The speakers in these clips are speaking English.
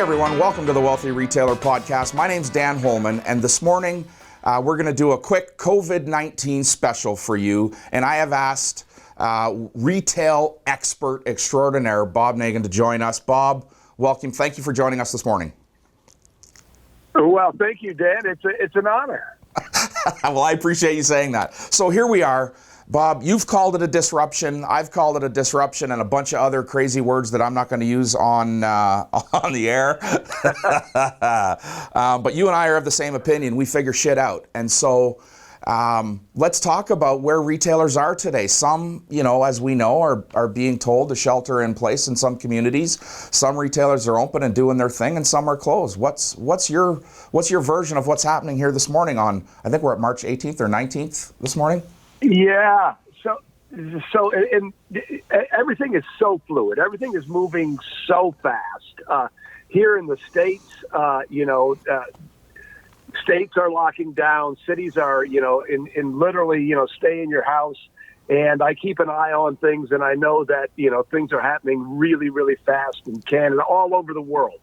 everyone, welcome to the Wealthy Retailer Podcast. My name's Dan Holman, and this morning we're going to do a quick COVID-19 special for you, and I have asked retail expert extraordinaire Bob Negen to join us. Bob, welcome. Thank you for joining us this morning. Well, thank you, Dan. It's an honor. Well, I appreciate you saying that. So here we are. Bob, you've called it a disruption. I've called it a disruption and a bunch of other crazy words that I'm not going to use on the air. But you and I are of the same opinion. We figure shit out. And so let's talk about where retailers are today. Some, as we know, are being told to shelter in place in some communities. Some retailers are open and doing their thing, and some are closed. What's your version of what's happening here this morning on, I think we're at March 18th or 19th this morning? Yeah. So everything is so fluid. Everything is moving so fast. Here in the States, states are locking down. Cities are, in literally, stay in your house. And I keep an eye on things, and I know that, things are happening really, really fast in Canada, all over the world.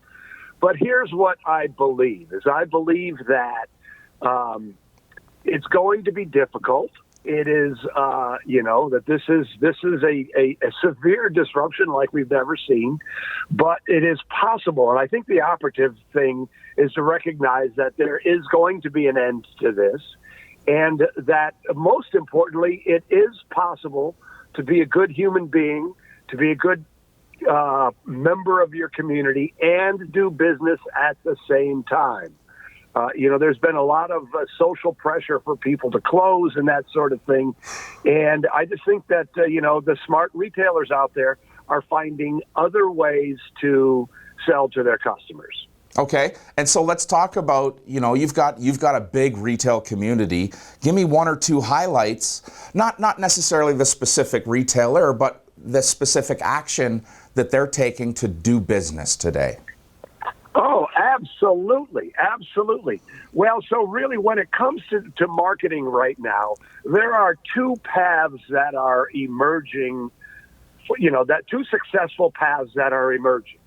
But here's what I believe, I believe that it's going to be difficult. It is, that this is a severe disruption like we've never seen, but it is possible. And I think the operative thing is to recognize that there is going to be an end to this, and that most importantly, it is possible to be a good human being, to be a good member of your community, and do business at the same time. There's been a lot of social pressure for people to close and that sort of thing. And I just think that, the smart retailers out there are finding other ways to sell to their customers. Okay. And so let's talk about, you've got a big retail community. Give me one or two highlights, not necessarily the specific retailer, but the specific action that they're taking to do business today. Oh, absolutely. Absolutely. Well, so really when it comes to marketing right now, there are two paths that are emerging, two successful paths that are emerging.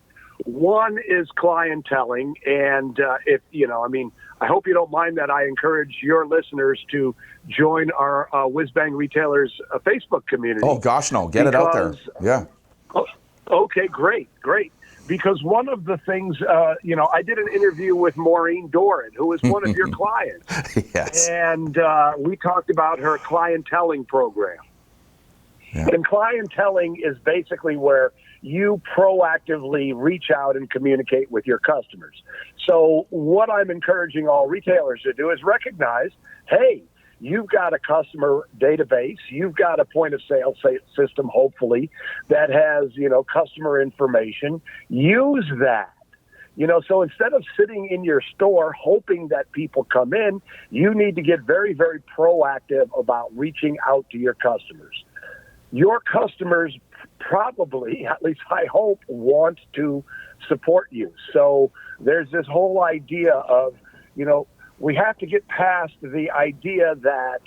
One is clienteling. And I hope you don't mind that I encourage your listeners to join our WhizBang Retailers Facebook community. Oh, gosh, no. Get it out there. Yeah. Okay, great. Because one of the things, I did an interview with Maureen Doran, who is one of your clients. Yes. And we talked about her clienteling program. Yeah. And clienteling is basically where you proactively reach out and communicate with your customers. So what I'm encouraging all retailers to do is recognize, hey, you've got a customer database. You've got a point of sale system, hopefully, that has, customer information. Use that. So instead of sitting in your store hoping that people come in, you need to get very, very proactive about reaching out to your customers. Your customers probably, at least I hope, want to support you. So there's this whole idea of, we have to get past the idea that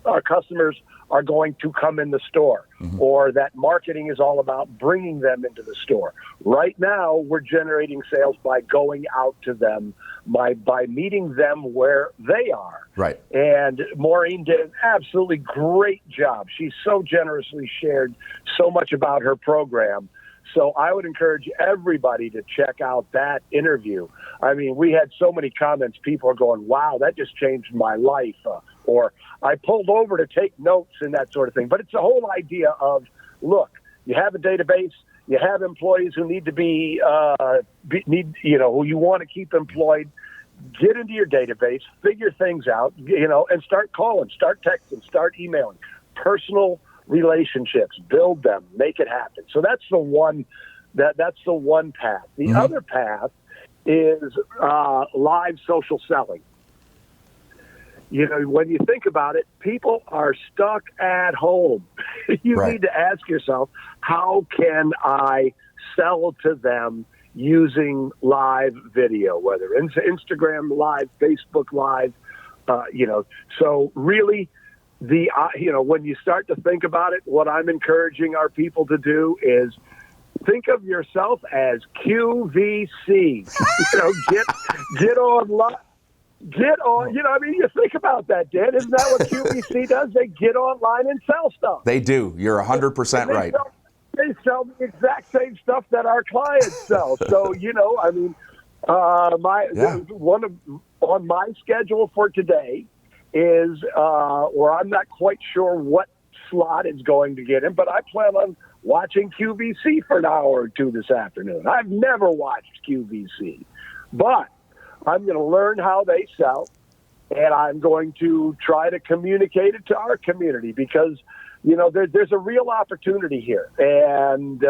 our customers are going to come in the store, or that marketing is all about bringing them into the store. Right now, we're generating sales by going out to them, by meeting them where they are. Right. And Maureen did an absolutely great job. She so generously shared so much about her program. So I would encourage everybody to check out that interview. I mean, we had so many comments. People are going, wow, that just changed my life. Or I pulled over to take notes and that sort of thing. But it's the whole idea of, look, you have a database, you have employees who need to who you want to keep employed. Get into your database, figure things out, and start calling, start texting, start emailing. Personal relationships, build them, make it happen. So that's the one that's the one path. The other path is live social selling. When you think about it, people are stuck at home. You Right. need to ask yourself, how can I sell to them using live video, whether it's Instagram Live, Facebook Live, So really, when you start to think about it, what I'm encouraging our people to do is think of yourself as QVC. Get online. Get on, you think about that, Dan. Isn't that what QVC does? They get online and sell stuff. They do. You're 100% right. They sell the exact same stuff that our clients sell. So, on my schedule for today is, or I'm not quite sure what slot is going to get in, but I plan on watching QVC for an hour or two this afternoon. I've never watched QVC, but I'm going to learn how they sell, and I'm going to try to communicate it to our community because, there's a real opportunity here. And,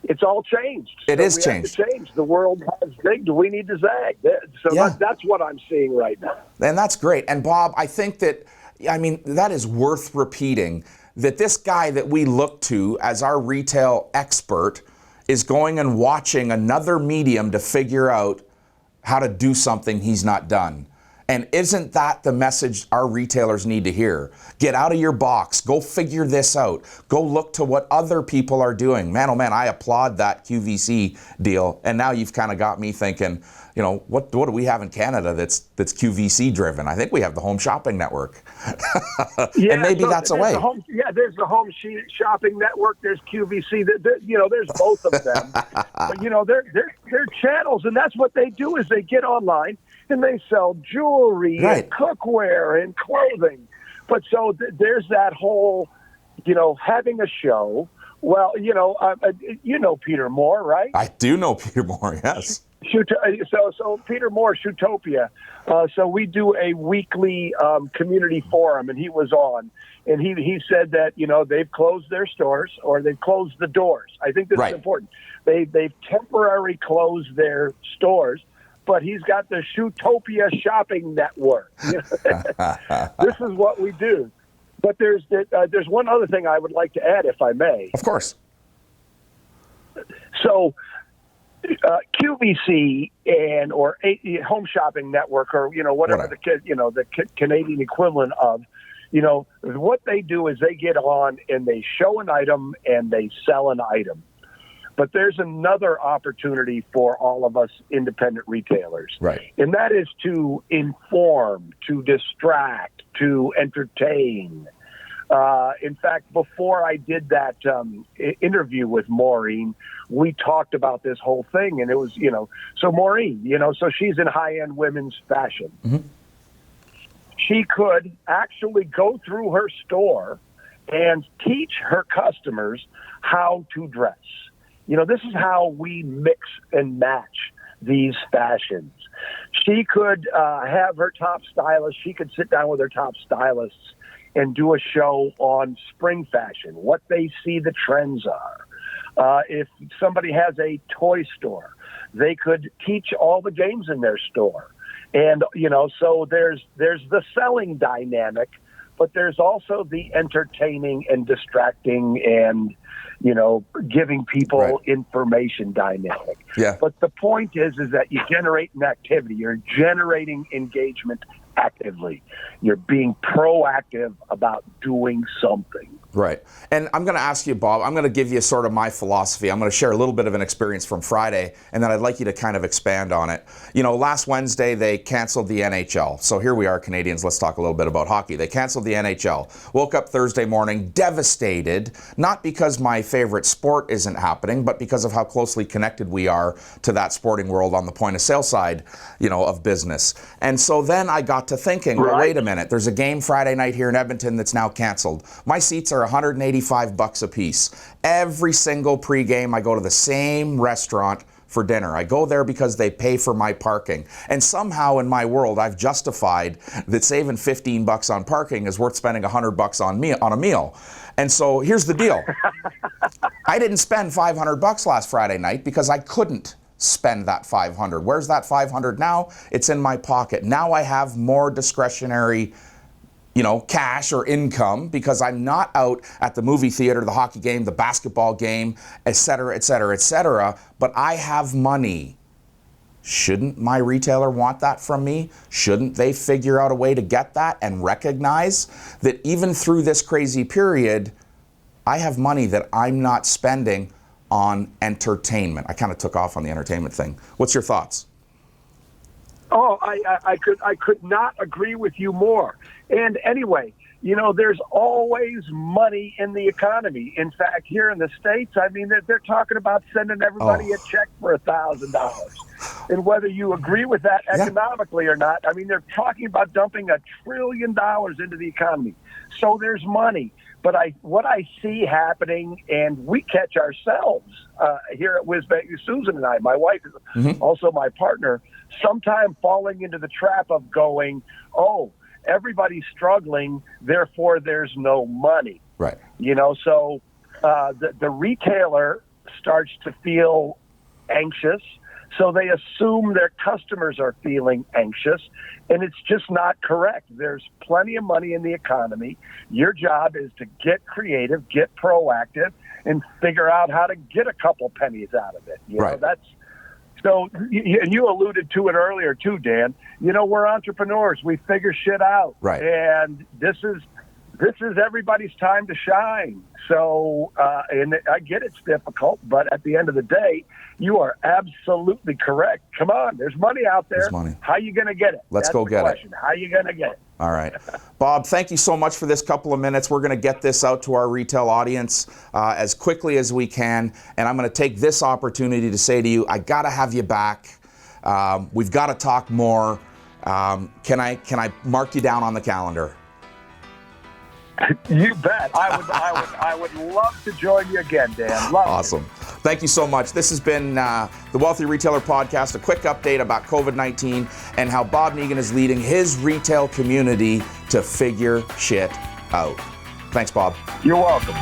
it's all changed. It is changed. Have to change. The world has zigged. We need to zag. So that's what I'm seeing right now. And that's great. And, Bob, I think that is worth repeating, that this guy that we look to as our retail expert is going and watching another medium to figure out how to do something he's not done. And isn't that the message our retailers need to hear? Get out of your box. Go figure this out. Go look to what other people are doing. Man, oh man, I applaud that QVC deal. And now you've kind of got me thinking, what do we have in Canada that's QVC driven? I think we have the Home Shopping Network. And maybe that's a way. There's the Home Shopping Network. There's QVC. There's both of them. But, they're channels, and that's what they do is they get online and they sell jewelry and cookware and clothing. But so there's that whole, having a show. Well, Peter Moore, right? I do know Peter Moore, yes. So Peter Moore, Shootopia. So we do a weekly community forum, and he was on. And he said that, they've closed their stores or they've closed the doors. I think this is important. They've temporarily closed their stores, but he's got the Shootopia shopping network. This is what we do. But there's one other thing I would like to add, if I may. Of course. So QVC or Home Shopping Network or whatever the Canadian equivalent of, what they do is they get on and they show an item and they sell an item. But there's another opportunity for all of us independent retailers. Right. And that is to inform, to distract, to entertain. In fact, before I did that interview with Maureen, we talked about this whole thing. And it was, so Maureen, so she's in high-end women's fashion. Mm-hmm. She could actually go through her store and teach her customers how to dress. This is how we mix and match these fashions. She could have her top stylist. She could sit down with her top stylists and do a show on spring fashion, what they see the trends are. If somebody has a toy store, they could teach all the games in their store. And, so there's the selling dynamic, but there's also the entertaining and distracting and, giving people information dynamic. Yeah. But the point is that you generate an activity. You're generating engagement actively. You're being proactive about doing something. Right. And I'm going to ask you, Bob, I'm going to give you sort of my philosophy. I'm going to share a little bit of an experience from Friday, and then I'd like you to kind of expand on it. Last Wednesday, they canceled the NHL. So here we are, Canadians. Let's talk a little bit about hockey. They canceled the NHL. Woke up Thursday morning devastated, not because my favorite sport isn't happening, but because of how closely connected we are to that sporting world on the point of sale side, of business. And so then I got to thinking, well, wait a minute. There's a game Friday night here in Edmonton that's now canceled. My seats are $185 a piece. Every single pregame, I go to the same restaurant for dinner. I go there because they pay for my parking. And somehow in my world, I've justified that saving $15 on parking is worth spending $100 on a meal. And so here's the deal. I didn't spend $500 last Friday night because I couldn't spend that $500. Where's that $500 now? It's in my pocket. Now I have more discretionary cash or income because I'm not out at the movie theater, the hockey game, the basketball game, et cetera, et cetera, et cetera. But I have money. Shouldn't my retailer want that from me? Shouldn't they figure out a way to get that and recognize that even through this crazy period, I have money that I'm not spending on entertainment. I kind of took off on the entertainment thing. What's your thoughts? Oh, I could not agree with you more. And anyway, there's always money in the economy. In fact, here in the States, I mean, they're talking about sending everybody a check for $1,000. And whether you agree with that economically or not, I mean, they're talking about dumping $1 trillion into the economy. So there's money. But what I see happening, and we catch ourselves here at WhizBang, Susan and I, my wife is also my partner, sometime falling into the trap of going, oh, everybody's struggling, therefore there's no money. Right. So the retailer starts to feel anxious, so they assume their customers are feeling anxious, and it's just not correct. There's plenty of money in the economy. Your job is to get creative, get proactive, and figure out how to get a couple pennies out of it. Right. So, and you alluded to it earlier too, Dan. We're entrepreneurs. We figure shit out. Right. And this is everybody's time to shine. So, and I get it's difficult, but at the end of the day, you are absolutely correct. Come on, there's money out there. There's money. How you going to get it? Let's go get it. How you going to get it? All right. Bob, thank you so much for this couple of minutes. We're going to get this out to our retail audience as quickly as we can. And I'm going to take this opportunity to say to you, I got to have you back. We've got to talk more. Can I mark you down on the calendar? You bet. I would love to join you again, Dan. Awesome. Thank you so much. This has been the Wealthy Retailer Podcast, a quick update about COVID-19 and how Bob Negen is leading his retail community to figure shit out. Thanks, Bob. You're welcome.